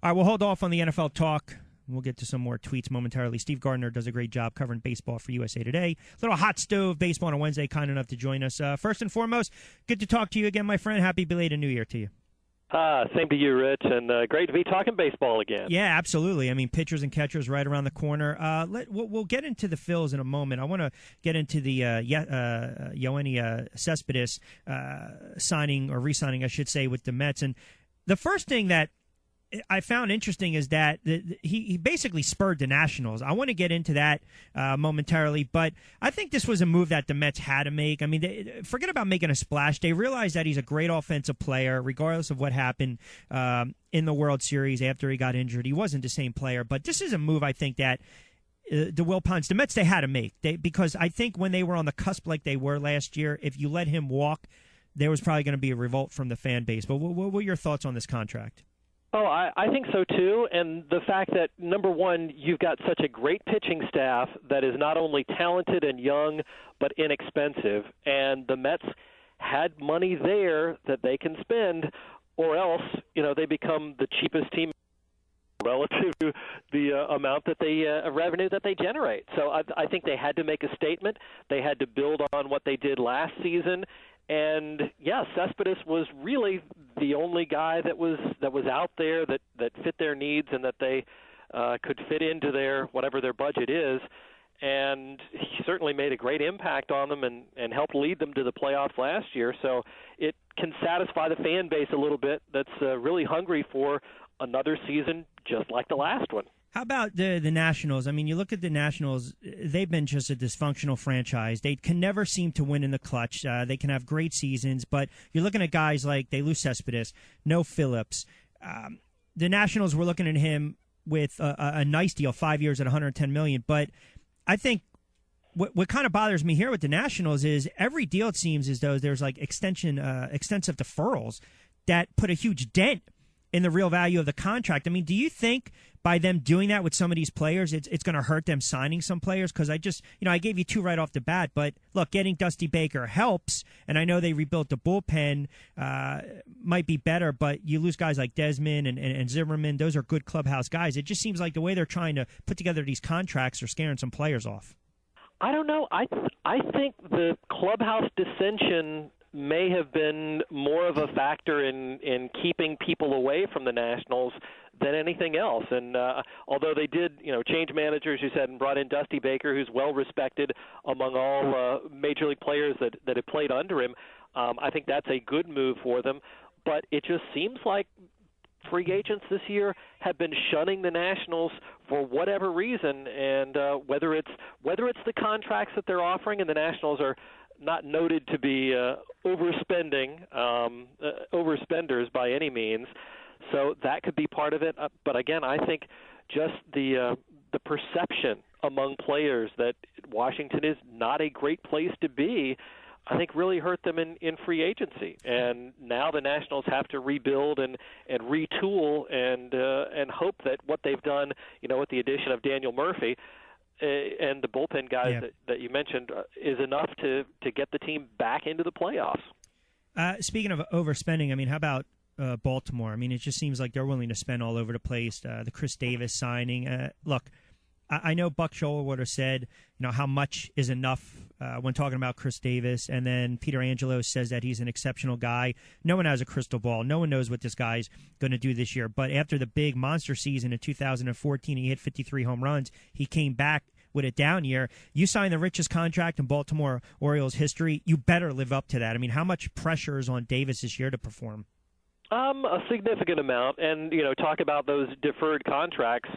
All right, we'll hold off on the NFL talk. We'll get to some more tweets momentarily. Steve Gardner does a great job covering baseball for USA Today. Little hot stove baseball on a Wednesday, kind enough to join us. First and foremost, good to talk to you again, my friend. Happy belated New Year to you. Same to you, Rich, and great to be talking baseball again. Yeah, absolutely. I mean, pitchers and catchers right around the corner. We'll get into the Phils in a moment. I want to get into the Yoenis Cespedes signing, or re-signing, I should say, with the Mets. And the first thing that I found interesting is that he basically spurred the Nationals. I want to get into that momentarily, but I think this was a move that the Mets had to make. I mean, forget about making a splash. They realized that he's a great offensive player, regardless of what happened in the World Series after he got injured. He wasn't the same player, but this is a move I think that the Mets, they had to make. Because I think when they were on the cusp like they were last year, if you let him walk, there was probably going to be a revolt from the fan base. But what were your thoughts on this contract? Oh, I think so, too. And the fact that, number one, you've got such a great pitching staff that is not only talented and young, but inexpensive. And the Mets had money there that they can spend, or else, they become the cheapest team relative to the amount that revenue that they generate. So I think they had to make a statement. They had to build on what they did last season. And yeah, Cespedes was really the only guy that was out there that fit their needs and that they could fit into whatever their budget is. And he certainly made a great impact on them and helped lead them to the playoffs last year. So it can satisfy the fan base a little bit that's really hungry for another season just like the last one. How about the Nationals? I mean, you look at the Nationals, they've been just a dysfunctional franchise. They can never seem to win in the clutch. They can have great seasons, but you're looking at guys like, they lose Cespedes, no Phillips. The Nationals were looking at him with a nice deal, 5 years at $110 million. But I think what kind of bothers me here with the Nationals is every deal, it seems as though there's like extensive deferrals that put a huge dent in the real value of the contract. I mean, do you think by them doing that with some of these players, it's going to hurt them signing some players? Because I just, I gave you two right off the bat, but look, getting Dusty Baker helps, and I know they rebuilt the bullpen, might be better, but you lose guys like Desmond and Zimmerman. Those are good clubhouse guys. It just seems like the way they're trying to put together these contracts are scaring some players off. I don't know. I think the clubhouse dissension may have been more of a factor in keeping people away from the Nationals than anything else. And although they did, change managers, you said, and brought in Dusty Baker, who's well respected among all major league players that have played under him, I think that's a good move for them. But it just seems like free agents this year have been shunning the Nationals for whatever reason, and whether it's the contracts that they're offering, and the Nationals are not noted to be overspenders by any means, so that could be part of it. But again, I think just the perception among players that Washington is not a great place to be, I think really hurt them in free agency. And now the Nationals have to rebuild and retool and hope that what they've done, with the addition of Daniel Murphy and the bullpen guys that you mentioned is enough to get the team back into the playoffs. Speaking of overspending, I mean, how about Baltimore? I mean, it just seems like they're willing to spend all over the place. The Chris Davis signing. Look, I know Buck Scholler would have said, how much is enough when talking about Chris Davis, and then Peter Angelo says that he's an exceptional guy. No one has a crystal ball. No one knows what this guy's going to do this year. But after the big monster season in 2014, he hit 53 home runs. He came back with a down year. You signed the richest contract in Baltimore Orioles history. You better live up to that. I mean, how much pressure is on Davis this year to perform? A significant amount. And, talk about those deferred contracts.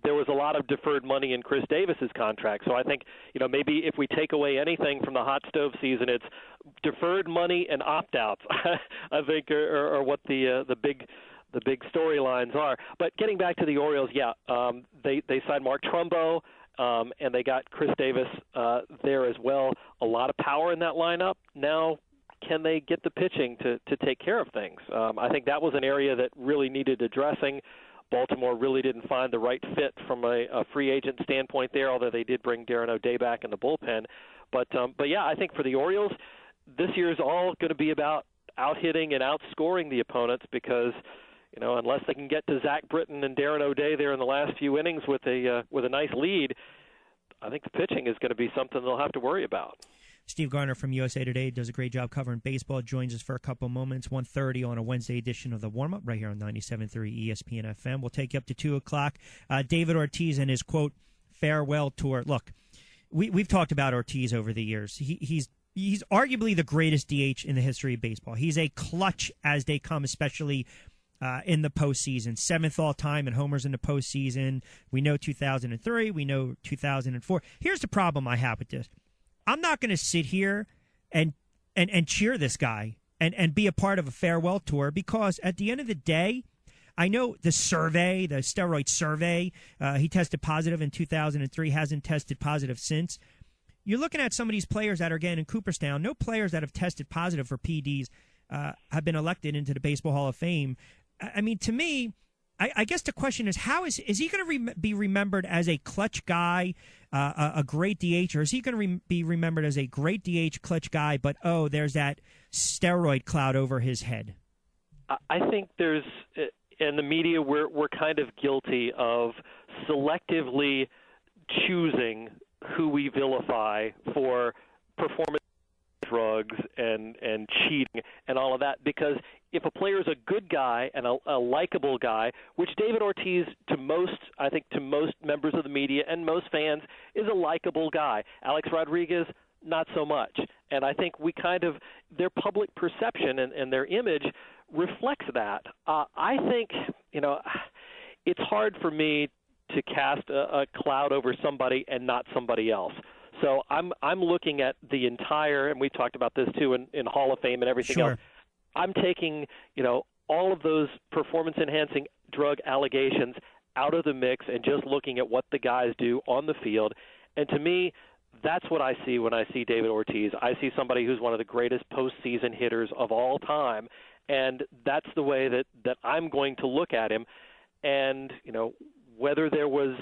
There was a lot of deferred money in Chris Davis's contract. So I think, maybe if we take away anything from the hot stove season, it's deferred money and opt-outs, I think, are what the big storylines are. But getting back to the Orioles, they signed Mark Trumbo, and they got Chris Davis there as well. A lot of power in that lineup. Now, can they get the pitching to take care of things? I think that was an area that really needed addressing. Baltimore really didn't find the right fit from a free agent standpoint there, although they did bring Darren O'Day back in the bullpen. But yeah, I think for the Orioles, this year is all going to be about out-hitting and outscoring the opponents because, unless they can get to Zach Britton and Darren O'Day there in the last few innings with a nice lead, I think the pitching is going to be something they'll have to worry about. Steve Gardner from USA Today does a great job covering baseball. Joins us for a couple moments, 1:30 on a Wednesday edition of the Warm-Up right here on 97.3 ESPN FM. We'll take you up to 2 o'clock. David Ortiz and his, quote, farewell tour. Look, we've talked about Ortiz over the years. He's arguably the greatest DH in the history of baseball. He's a clutch as they come, especially in the postseason. 7th all-time in homers in the postseason. We know 2003. We know 2004. Here's the problem I have with this. I'm not going to sit here and cheer this guy and be a part of a farewell tour, because at the end of the day, I know the survey, the steroid survey, he tested positive in 2003, hasn't tested positive since. You're looking at some of these players that are getting in Cooperstown. No players that have tested positive for PEDs have been elected into the Baseball Hall of Fame. I mean, to me, I guess the question is, how is he going to be remembered as a clutch guy, a great DH, or is he going to be remembered as a great DH, clutch guy, but, there's that steroid cloud over his head? I think there's, in the media, we're kind of guilty of selectively choosing who we vilify for performance drugs and cheating and all of that, because if a player is a good guy and a likable guy, which David Ortiz, to most members of the media and most fans, is a likable guy. Alex Rodriguez, not so much. And I think we kind of, their public perception and their image reflects that. I think, it's hard for me to cast a cloud over somebody and not somebody else. So I'm looking at the entire, and we talked about this too in Hall of Fame and everything else. I'm taking, all of those performance-enhancing drug allegations out of the mix and just looking at what the guys do on the field. And to me, that's what I see when I see David Ortiz. I see somebody who's one of the greatest postseason hitters of all time, and that's the way that I'm going to look at him. And, whether there was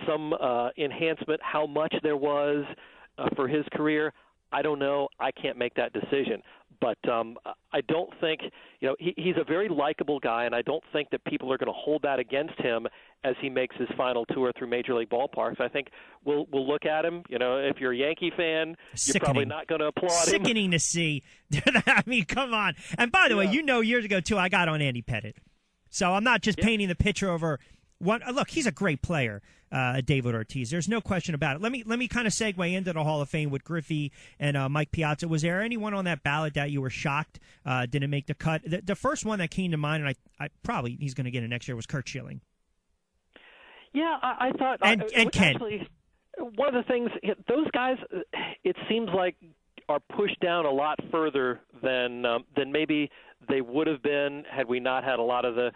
some enhancement, how much there was for his career, I don't know. I can't make that decision. But I don't think, he's a very likable guy, and I don't think that people are going to hold that against him as he makes his final tour through Major League ballparks. I think we'll look at him. If you're a Yankee fan, you're probably not going to applaud him. Sickening to see. I mean, come on. And by the way, years ago, too, I got on Andy Pettitte. So I'm not just painting the picture over one. Look, he's a great player, David Ortiz. There's no question about it. Let me kind of segue into the Hall of Fame with Griffey and Mike Piazza. Was there anyone on that ballot that you were shocked didn't make the cut? The first one that came to mind, and I probably he's going to get it next year, was Curt Schilling. Yeah, I thought. And Ken. Actually, one of the things, those guys, it seems like, are pushed down a lot further than maybe they would have been had we not had a lot of the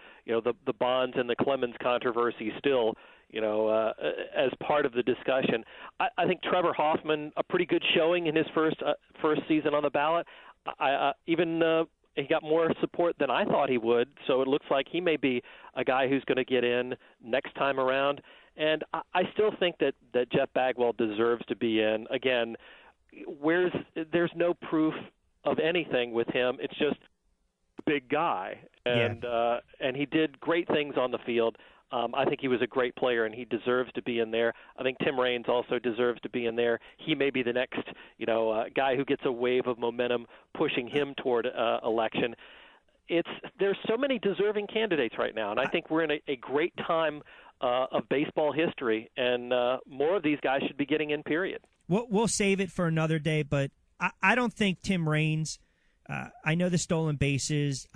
Bonds and the Clemens controversy still as part of the discussion. I think Trevor Hoffman, a pretty good showing in his first season on the ballot. He got more support than I thought he would, so it looks like he may be a guy who's going to get in next time around. And I still think that Jeff Bagwell deserves to be in. Again, there's no proof of anything with him. It's just a big guy, and he did great things on the field. I think he was a great player, and he deserves to be in there. I think Tim Raines also deserves to be in there. He may be the next, guy who gets a wave of momentum pushing him toward election. There's so many deserving candidates right now, and I think we're in a great time of baseball history, and more of these guys should be getting in, period. We'll save it for another day, but I don't think Tim Raines. I know the stolen bases.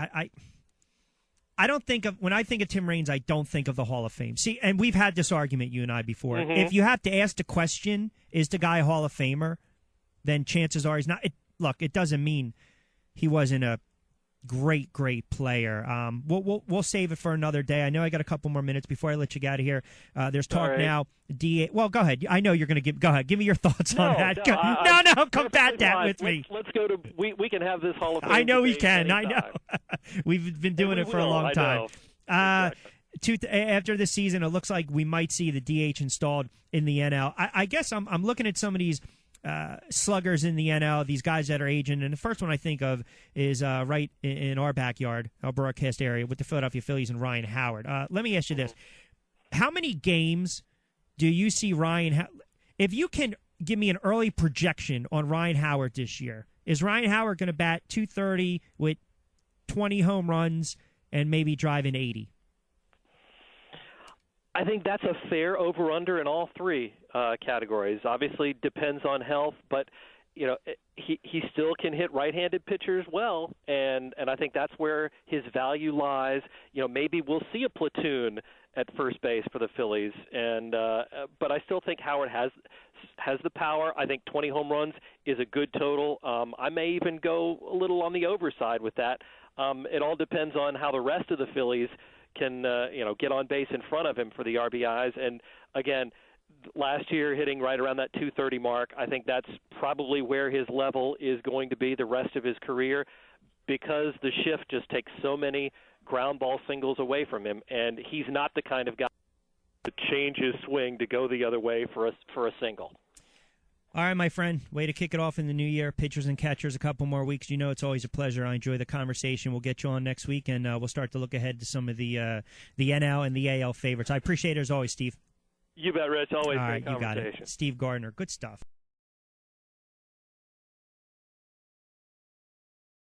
I don't think of, when I think of Tim Raines, I don't think of the Hall of Fame. See, and we've had this argument, you and I, before. Mm-hmm. If you have to ask the question, is the guy a Hall of Famer, then chances are he's not. Look, it doesn't mean he wasn't a great player. We'll save it for another day. I know I got a couple more minutes before I let you get out of here. There's talk now. Well, go ahead. I know you're going to go ahead. Give me your thoughts on that. No, combat that with me. Let's go to. We can have this Hall of Fame. I know we can. I know. We've been doing it for a long time. After this season, it looks like we might see the DH installed in the NL. I guess I'm looking at some of these sluggers in the NL, these guys that are aging. And the first one I think of is right in our backyard, our broadcast area, with the Philadelphia Phillies and Ryan Howard. Let me ask you this. How many games do you see Ryan if you can give me an early projection on Ryan Howard this year, is Ryan Howard going to bat .230 with 20 home runs and maybe drive in 80? I think that's a fair over-under in all three categories. Obviously, depends on health, but he still can hit right-handed pitchers well, and I think that's where his value lies. Maybe we'll see a platoon at first base for the Phillies, but I still think Howard has the power. I think 20 home runs is a good total. I may even go a little on the overside with that. It all depends on how the rest of the Phillies can get on base in front of him for the RBIs. And again, last year hitting right around that 230 mark, I think that's probably where his level is going to be the rest of his career, because the shift just takes so many ground ball singles away from him, and he's not the kind of guy to change his swing to go the other way for a single. All right, my friend, way to kick it off in the new year. Pitchers and catchers, a couple more weeks. It's always a pleasure. I enjoy the conversation. We'll get you on next week, and we'll start to look ahead to some of the NL and the AL favorites. I appreciate it as always, Steve. You bet, Rich. Always all great right, conversation. You got it. Steve Gardner. Good stuff.